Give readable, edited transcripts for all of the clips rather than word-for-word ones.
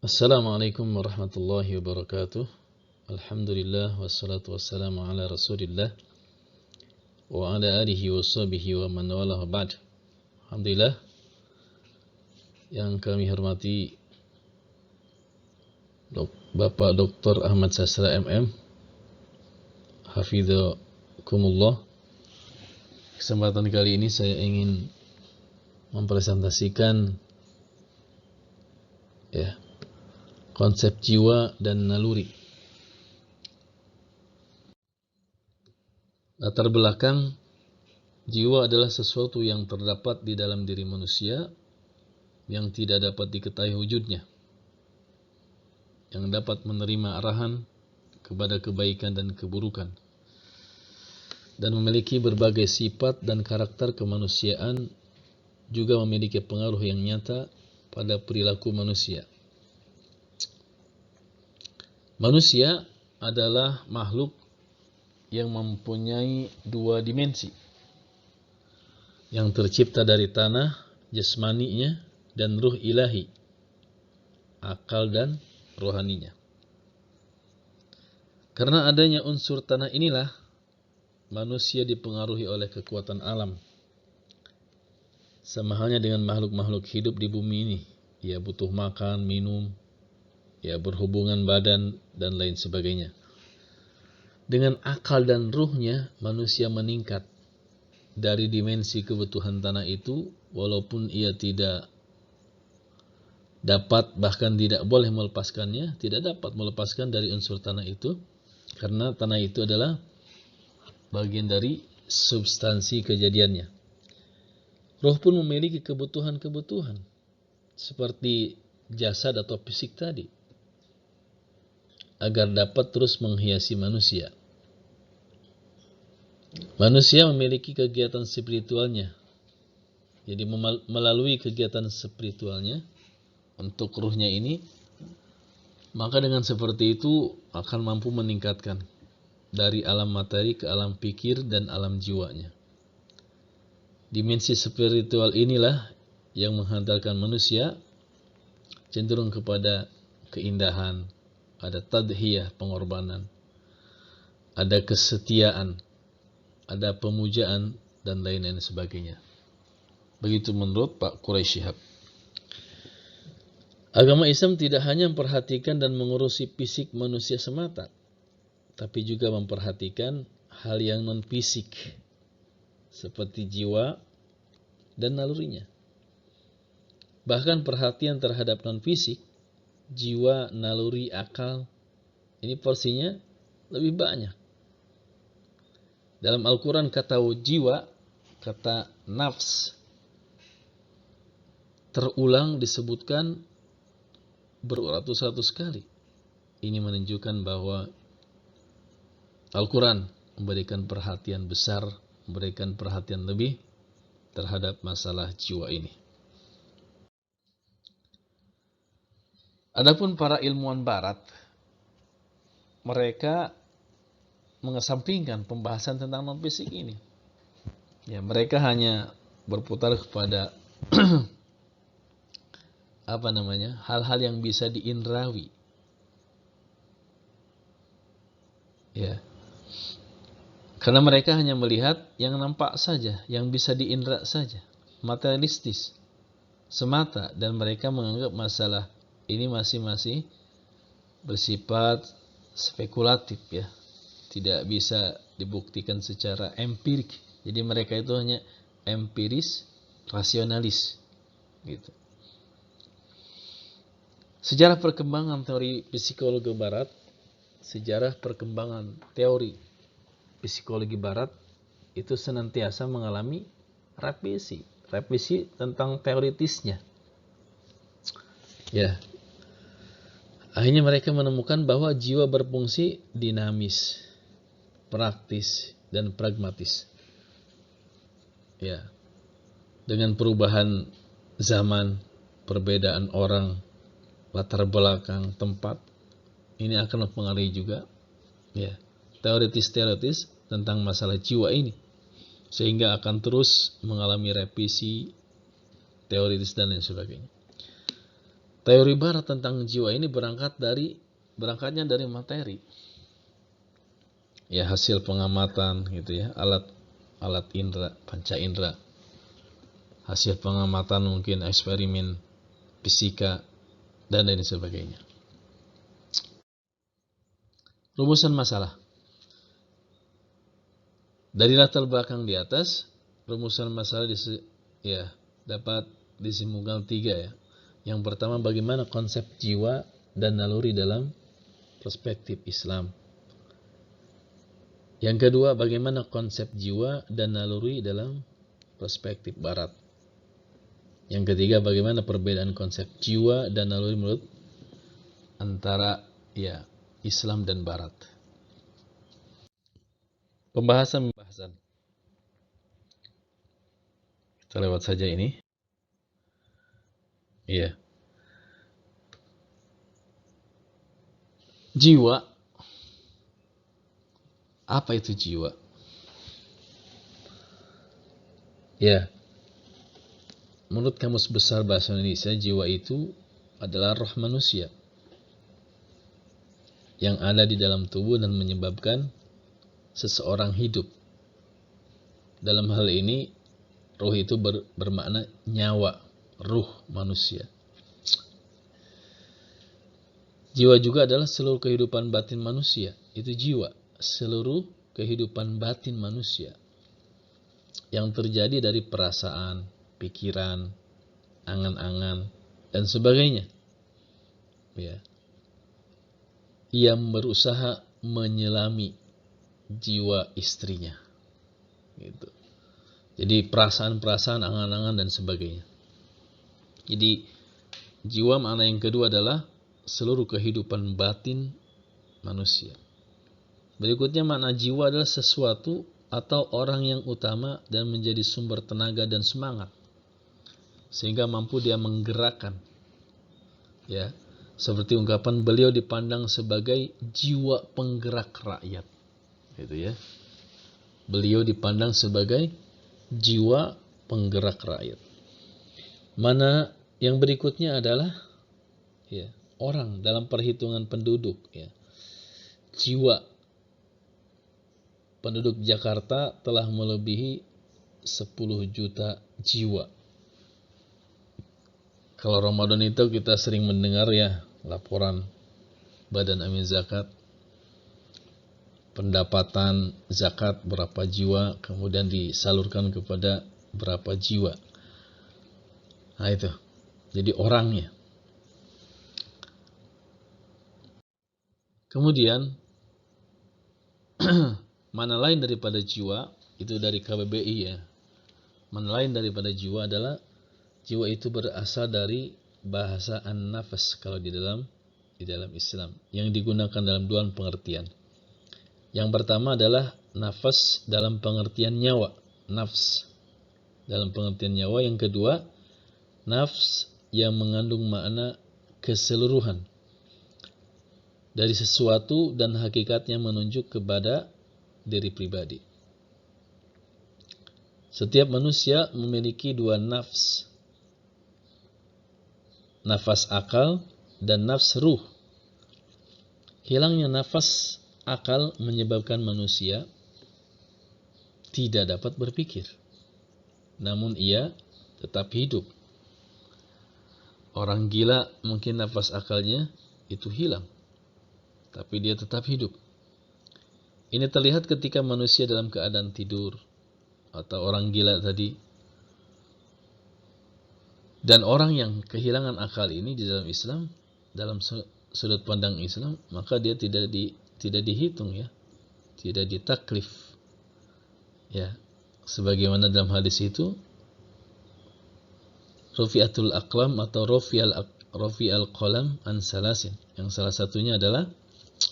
Assalamualaikum warahmatullahi wabarakatuh. Alhamdulillah wassalatu wassalamu ala Rasulillah wa ala alihi wa sahbihi wa man walah ba'd. Alhamdulillah yang kami hormati Bapak Dr. Ahmad Sasra MM, Hafizakumullah. Kesempatan kali ini saya ingin mempresentasikan konsep jiwa dan naluri. Latar belakang, jiwa adalah sesuatu yang terdapat di dalam diri manusia yang tidak dapat diketahui wujudnya, yang dapat menerima arahan kepada kebaikan dan keburukan, dan memiliki berbagai sifat dan karakter kemanusiaan, juga memiliki pengaruh yang nyata pada perilaku manusia. Manusia adalah makhluk yang mempunyai dua dimensi, yang tercipta dari tanah, jasmaninya, dan ruh ilahi, akal dan rohaninya. Karena adanya unsur tanah inilah, manusia dipengaruhi oleh kekuatan alam. Sama halnya dengan makhluk-makhluk hidup di bumi ini, ia butuh makan, minum, berhubungan badan, dan lain sebagainya. Dengan akal dan ruhnya, manusia meningkat dari dimensi kebutuhan tanah itu, walaupun ia tidak dapat, bahkan tidak boleh melepaskannya, tidak dapat melepaskan dari unsur tanah itu, karena tanah itu adalah bagian dari substansi kejadiannya. Roh pun memiliki kebutuhan-kebutuhan, seperti jasad atau fisik tadi, agar dapat terus menghiasi manusia. Manusia memiliki kegiatan spiritualnya. Jadi melalui kegiatan spiritualnya untuk ruhnya ini, maka dengan seperti itu akan mampu meningkatkan dari alam materi ke alam pikir dan alam jiwanya. Dimensi spiritual inilah yang menghantarkan manusia cenderung kepada keindahan, ada tadhiyah, pengorbanan, ada kesetiaan, ada pemujaan, dan lain-lain sebagainya. Begitu menurut Pak Quraisy Shihab. Agama Islam tidak hanya memperhatikan dan mengurusi fisik manusia semata, tapi juga memperhatikan hal yang non-fisik, seperti jiwa dan nalurinya. Bahkan perhatian terhadap non-fisik, jiwa, naluri, akal, ini porsinya lebih banyak. Dalam Al-Quran kata jiwa, kata nafs, terulang disebutkan beratus-ratus kali. Ini menunjukkan bahwa Al-Quran memberikan perhatian besar, memberikan perhatian lebih terhadap masalah jiwa ini. Adapun para ilmuwan barat, mereka mengesampingkan pembahasan tentang non-fisik ini. Mereka hanya berputar kepada hal-hal yang bisa diindrawi. Karena mereka hanya melihat yang nampak saja, yang bisa diindra saja, materialistis semata, dan mereka menganggap masalah ini masih bersifat spekulatif, tidak bisa dibuktikan secara empirik. Jadi mereka itu hanya empiris, rasionalis, gitu. Sejarah perkembangan teori psikologi barat, sejarah perkembangan teori psikologi barat itu senantiasa mengalami revisi tentang teoritisnya. Akhirnya mereka menemukan bahwa jiwa berfungsi dinamis, praktis, dan pragmatis. Dengan perubahan zaman, perbedaan orang, latar belakang, tempat, ini akan mempengaruhi juga teoritis tentang masalah jiwa ini, sehingga akan terus mengalami revisi teoritis dan lain sebagainya. Teori barat tentang jiwa ini berangkatnya dari materi. Ya, hasil pengamatan gitu ya, alat indera, panca indera. Hasil pengamatan mungkin eksperimen fisika dan lain sebagainya. Rumusan masalah. Dari latar belakang di atas, rumusan masalah dapat disimpulkan 3 ya. Yang pertama, bagaimana konsep jiwa dan naluri dalam perspektif Islam. Yang kedua, bagaimana konsep jiwa dan naluri dalam perspektif Barat. Yang ketiga, bagaimana perbedaan konsep jiwa dan naluri menurut antara Islam dan Barat. Pembahasan. Kita lewat saja ini. Iya. Jiwa. Apa itu jiwa? Ya. Menurut Kamus Besar Bahasa Indonesia, jiwa itu adalah roh manusia yang ada di dalam tubuh dan menyebabkan seseorang hidup. Dalam hal ini, ruh itu bermakna nyawa, ruh manusia. Jiwa juga adalah seluruh kehidupan batin manusia. Itu jiwa, seluruh kehidupan batin manusia yang terjadi dari perasaan, pikiran, angan-angan, dan sebagainya. Ya. Ia berusaha menyelami jiwa istrinya. Gitu. Jadi perasaan-perasaan, angan-angan, dan sebagainya. Jadi jiwa makna yang kedua adalah seluruh kehidupan batin manusia. Berikutnya, makna jiwa adalah sesuatu atau orang yang utama dan menjadi sumber tenaga dan semangat, sehingga mampu dia menggerakkan. Ya, seperti ungkapan beliau dipandang sebagai jiwa penggerak rakyat. Gitu ya. Beliau dipandang sebagai jiwa penggerak rakyat. Mana yang berikutnya adalah orang dalam perhitungan penduduk. Jiwa penduduk Jakarta telah melebihi 10 juta jiwa. Kalau Ramadan itu kita sering mendengar laporan Badan Amin Zakat, pendapatan zakat berapa jiwa, kemudian disalurkan kepada berapa jiwa. Nah itu, jadi orangnya. Kemudian, mana lain daripada jiwa, itu dari KBBI ya. Mana lain daripada jiwa adalah, jiwa itu berasal dari bahasa an-nafas kalau di dalam Islam, yang digunakan dalam dua pengertian. Yang pertama adalah nafas dalam pengertian nyawa, nafs dalam pengertian nyawa. Yang kedua, nafs yang mengandung makna keseluruhan dari sesuatu dan hakikatnya menunjuk kepada diri pribadi. Setiap manusia memiliki dua nafs, nafas akal dan nafs ruh. Hilangnya nafas akal menyebabkan manusia tidak dapat berpikir, namun ia tetap hidup. Orang gila mungkin nafas akalnya itu hilang, tapi dia tetap hidup. Ini terlihat ketika manusia dalam keadaan tidur, atau orang gila tadi. Dan orang yang kehilangan akal ini di dalam Islam, dalam sudut pandang Islam, maka dia tidak dihitung tidak ditaklif. Sebagaimana dalam hadis itu, Rufi'atul aqlam atau Rufi'al qalam an salasin, yang salah satunya adalah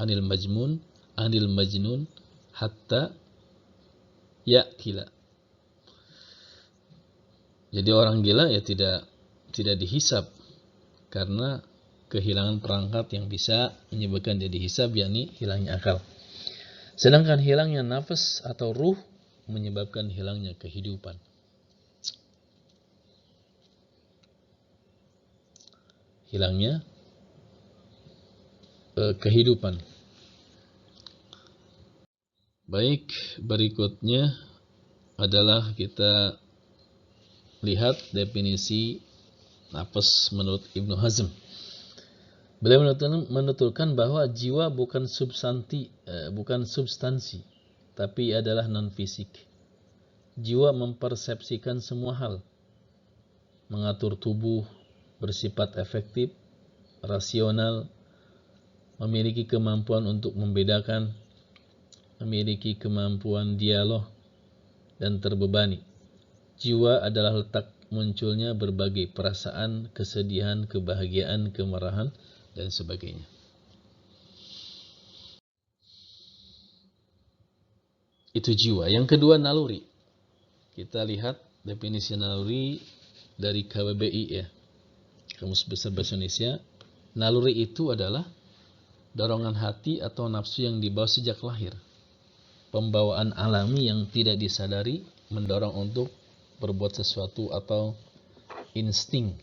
anil majnun hatta ya'kila. Jadi orang gila tidak dihisab karena kehilangan perangkat yang bisa menyebabkan dia dihisab, yakni hilangnya akal. Sedangkan hilangnya nafas atau ruh menyebabkan hilangnya kehidupan. hilangnya kehidupan. Baik, berikutnya adalah kita lihat definisi nafas menurut Ibnu Hazm. Beliau menuturkan bahwa jiwa bukan substansi, tapi adalah non-fisik. Jiwa mempersepsikan semua hal, mengatur tubuh, bersifat efektif, rasional, memiliki kemampuan untuk membedakan, memiliki kemampuan dialog, dan terbebani. Jiwa adalah letak munculnya berbagai perasaan, kesedihan, kebahagiaan, kemarahan, dan sebagainya. Itu jiwa. Yang kedua, naluri. Kita lihat definisi naluri dari KBBI ya, Kamus Besar Bahasa Indonesia. Naluri itu adalah dorongan hati atau nafsu yang dibawa sejak lahir. Pembawaan alami yang tidak disadari mendorong untuk berbuat sesuatu atau insting.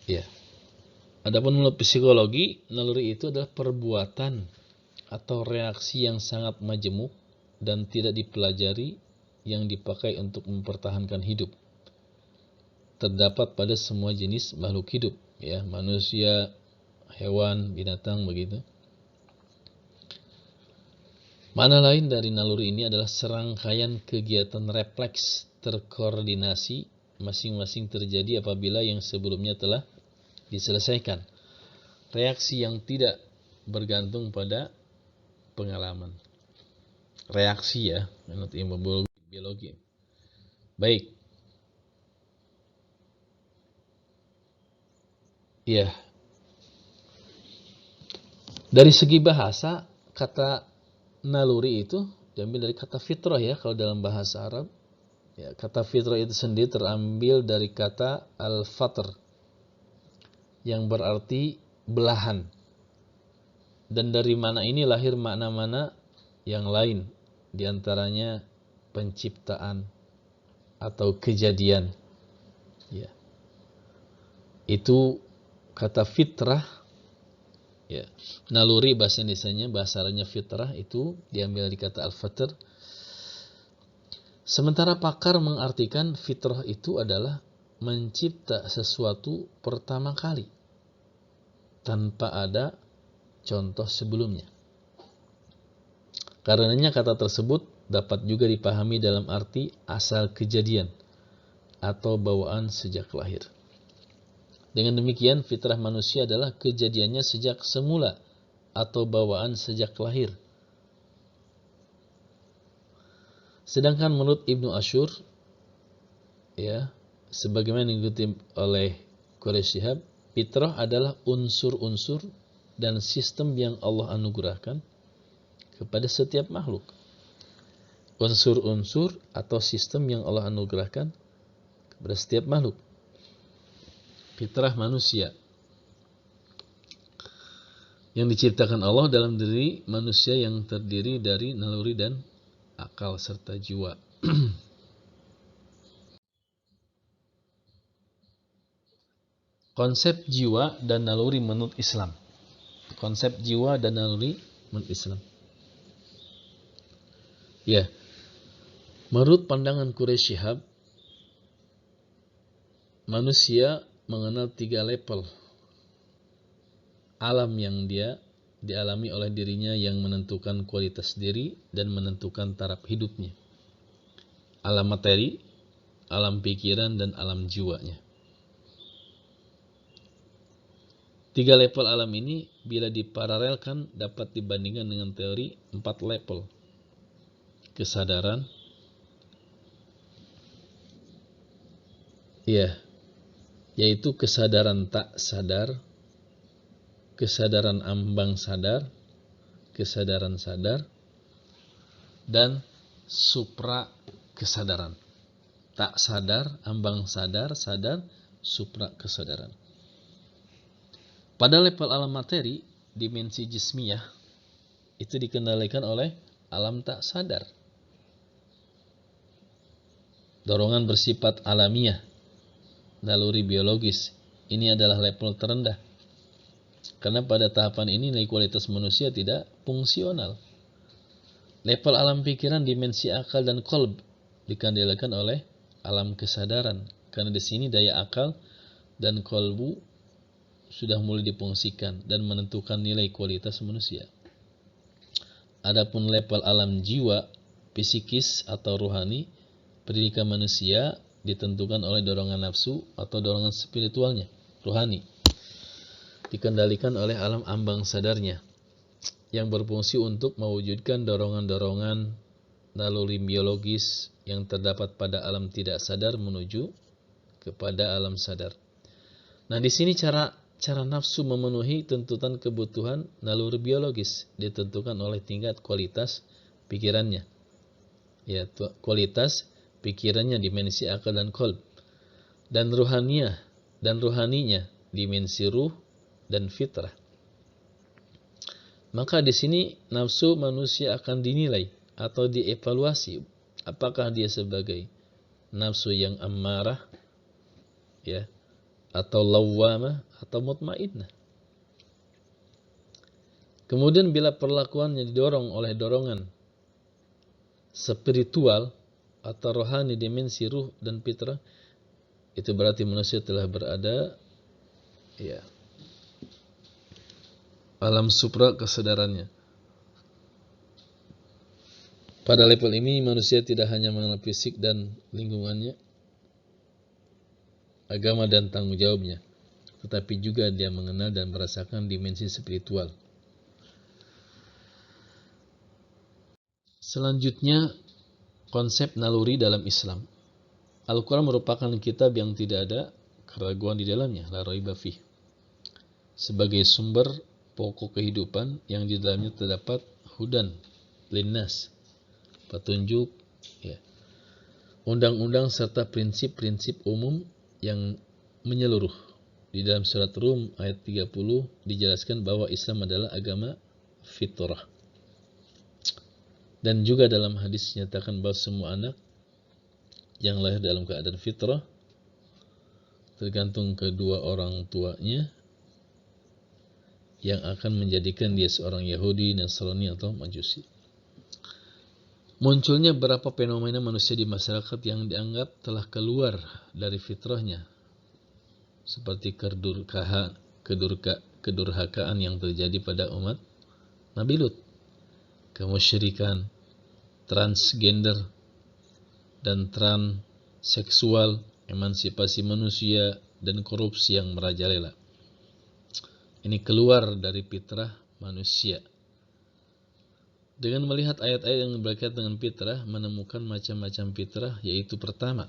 Ya. Adapun menurut psikologi, naluri itu adalah perbuatan atau reaksi yang sangat majemuk dan tidak dipelajari yang dipakai untuk mempertahankan hidup. Terdapat pada semua jenis makhluk hidup, ya, manusia, hewan, binatang, begitu. Makna lain dari naluri ini adalah serangkaian kegiatan refleks terkoordinasi masing-masing terjadi apabila yang sebelumnya telah diselesaikan. Reaksi yang tidak bergantung pada pengalaman. Reaksi ya, menurut ilmu biologi. Baik. Ya. Dari segi bahasa, kata naluri itu diambil dari kata fitrah ya, kalau dalam bahasa Arab. Ya, kata fitrah itu sendiri terambil dari kata al-fatr yang berarti belahan. Dan dari mana ini lahir makna-makna yang lain, diantaranya penciptaan atau kejadian. Ya. Itu kata fitrah. Ya. Naluri bahasa Indonesianya, bahasa Arabnya fitrah, itu diambil dari kata al-fatr. Sementara pakar mengartikan fitrah itu adalah mencipta sesuatu pertama kali tanpa ada contoh sebelumnya. Karenanya kata tersebut dapat juga dipahami dalam arti asal kejadian atau bawaan sejak lahir. Dengan demikian, fitrah manusia adalah kejadiannya sejak semula atau bawaan sejak lahir. Sedangkan menurut Ibnu Ashur, ya, sebagaimana dikutip oleh Quraisy Shihab, fitrah adalah unsur-unsur dan sistem yang Allah anugerahkan kepada setiap makhluk. Unsur-unsur atau sistem yang Allah anugerahkan kepada setiap makhluk. Fitrah manusia yang diciptakan Allah dalam diri manusia yang terdiri dari naluri dan akal serta jiwa. Konsep jiwa dan naluri menurut Islam. Konsep jiwa dan naluri menurut Islam. Ya, menurut pandangan Quraisy Shihab, manusia mengenal 3 level alam yang dia dialami oleh dirinya yang menentukan kualitas diri dan menentukan taraf hidupnya. Alam materi, alam pikiran, dan alam jiwanya. 3 level alam ini bila diparalelkan dapat dibandingkan dengan teori 4 level. Kesadaran, ya, yaitu kesadaran tak sadar, kesadaran ambang sadar, kesadaran sadar, dan supra kesadaran. Tak sadar, ambang sadar, sadar, supra kesadaran. Pada level alam materi, dimensi jismiyah itu dikendalikan oleh alam tak sadar. Dorongan bersifat alamiah naluri biologis. Ini adalah level terendah. Karena pada tahapan ini nilai kualitas manusia tidak fungsional. Level alam pikiran, dimensi akal dan qalb dikendalikan oleh alam kesadaran. Karena di sini daya akal dan qalbu sudah mulai difungsikan dan menentukan nilai kualitas manusia. Adapun level alam jiwa, psikis atau rohani, pendidikan manusia ditentukan oleh dorongan nafsu atau dorongan spiritualnya, rohani. Dikendalikan oleh alam ambang sadarnya yang berfungsi untuk mewujudkan dorongan-dorongan naluri biologis yang terdapat pada alam tidak sadar menuju kepada alam sadar. Nah, di sini cara nafsu memenuhi tuntutan kebutuhan naluri biologis ditentukan oleh tingkat kualitas pikirannya. Ya, kualitas pikirannya dimensi akal dan qalb. Dan rohaninya dimensi ruh dan fitrah. Maka di sini nafsu manusia akan dinilai atau dievaluasi apakah dia sebagai nafsu yang ammarah, ya, atau lawwamah atau mutmainnah. Kemudian bila perlakuannya didorong oleh dorongan spiritual atau rohani dimensi ruh dan fitrah, itu berarti manusia telah berada, ya, alam supra kesadarannya. Pada level ini manusia tidak hanya mengenal fisik dan lingkungannya, agama dan tanggung jawabnya, tetapi juga dia mengenal dan merasakan dimensi spiritual. Selanjutnya, konsep naluri dalam Islam. Al-Quran merupakan kitab yang tidak ada keraguan di dalamnya, la raiba fih, sebagai sumber pokok kehidupan yang di dalamnya terdapat hudan linnas, petunjuk, ya, undang-undang serta prinsip-prinsip umum yang menyeluruh. Di dalam surat Rum ayat 30 dijelaskan bahwa Islam adalah agama fitrah. Dan juga dalam hadis dinyatakan bahwa semua anak yang lahir dalam keadaan fitrah, tergantung kedua orang tuanya, yang akan menjadikan dia seorang Yahudi, Nasrani atau Majusi. Munculnya beberapa fenomena manusia di masyarakat yang dianggap telah keluar dari fitrahnya, seperti kedurhakaan yang terjadi pada umat Nabi Lut, kemusyrikan, transgender, dan transseksual, emansipasi manusia, dan korupsi yang merajalela. Ini keluar dari fitrah manusia. Dengan melihat ayat-ayat yang berkaitan dengan fitrah, menemukan macam-macam fitrah, yaitu pertama,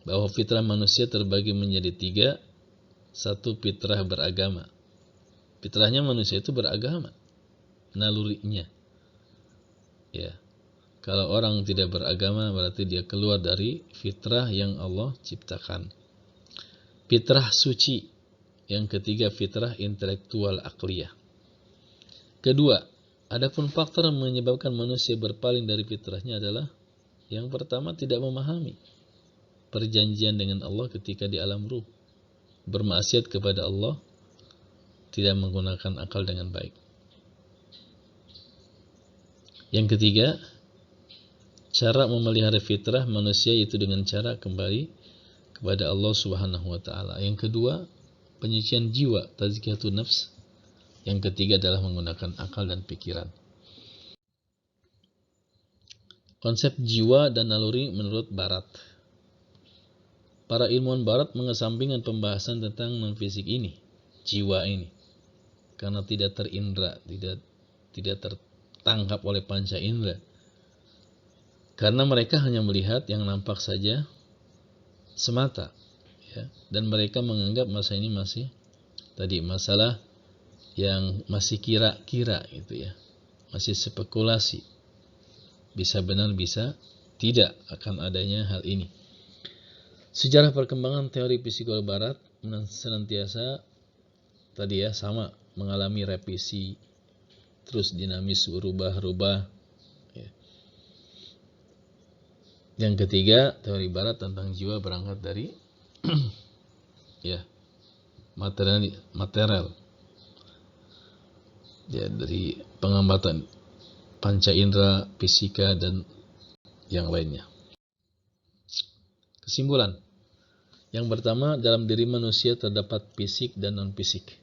bahwa fitrah manusia terbagi menjadi 3. 1, fitrah beragama. Fitrahnya manusia itu beragama, nalurinya. Ya, kalau orang tidak beragama berarti dia keluar dari fitrah yang Allah ciptakan. Fitrah suci. Yang ketiga, fitrah intelektual akliyah. Kedua, adapun faktor yang menyebabkan manusia berpaling dari fitrahnya adalah, yang pertama, tidak memahami perjanjian dengan Allah ketika di alam ruh, bermaksiat kepada Allah, tidak menggunakan akal dengan baik. Yang ketiga, cara memelihara fitrah manusia yaitu dengan cara kembali kepada Allah Subhanahu wa taala. Yang kedua, penyucian jiwa, tazkiyatun nafs. Yang ketiga adalah menggunakan akal dan pikiran. Konsep jiwa dan naluri menurut Barat. Para ilmuwan Barat mengesampingkan pembahasan tentang non-fisik ini, jiwa ini, karena tidak terindra, tidak tertangkap oleh panca indera. Karena mereka hanya melihat yang nampak saja semata. Ya, dan mereka menganggap masa ini masih masalah yang masih kira-kira gitu ya, masih spekulasi, bisa benar bisa tidak akan adanya hal ini. Sejarah perkembangan teori psikologi Barat senantiasa sama mengalami revisi, terus dinamis, berubah-ubah. Ya. Yang ketiga, teori Barat tentang jiwa berangkat dari ya, material ya, dari pengamatan panca indera, fisika, dan yang lainnya. Kesimpulan. Yang pertama, dalam diri manusia terdapat fisik dan non-fisik.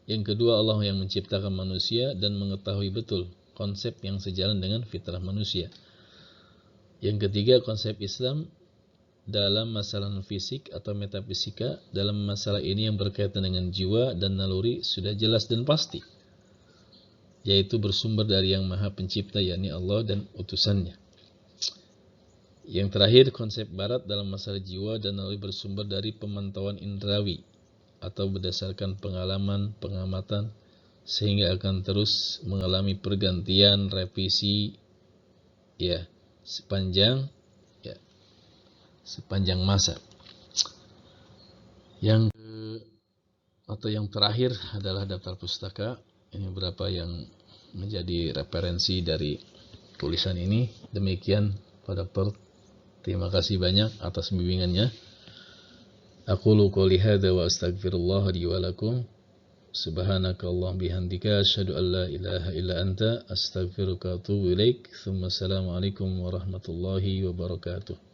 Yang kedua, Allah yang menciptakan manusia dan mengetahui betul konsep yang sejalan dengan fitrah manusia. Yang ketiga, konsep Islam dalam masalah non-fisik atau metafisika. Dalam masalah ini yang berkaitan dengan jiwa dan naluri sudah jelas dan pasti, yaitu bersumber dari Yang Maha Pencipta, yakni Allah dan utusannya. Yang terakhir, konsep Barat dalam masalah jiwa dan naluri bersumber dari pemantauan indrawi atau berdasarkan pengalaman, pengamatan, sehingga akan terus mengalami pergantian, revisi ya sepanjang masa. Yang terakhir adalah daftar pustaka. Ini beberapa yang menjadi referensi dari tulisan ini. Demikian pada terima kasih banyak atas bimbingannya. Aqulu qouli hadza wa astaghfirullah li wa lakum. Subhanakallahumma bihamdika asyhadu an la ilaha illa anta astaghfiruka wa atubu ilaik. Assalamualaikum warahmatullahi wabarakatuh.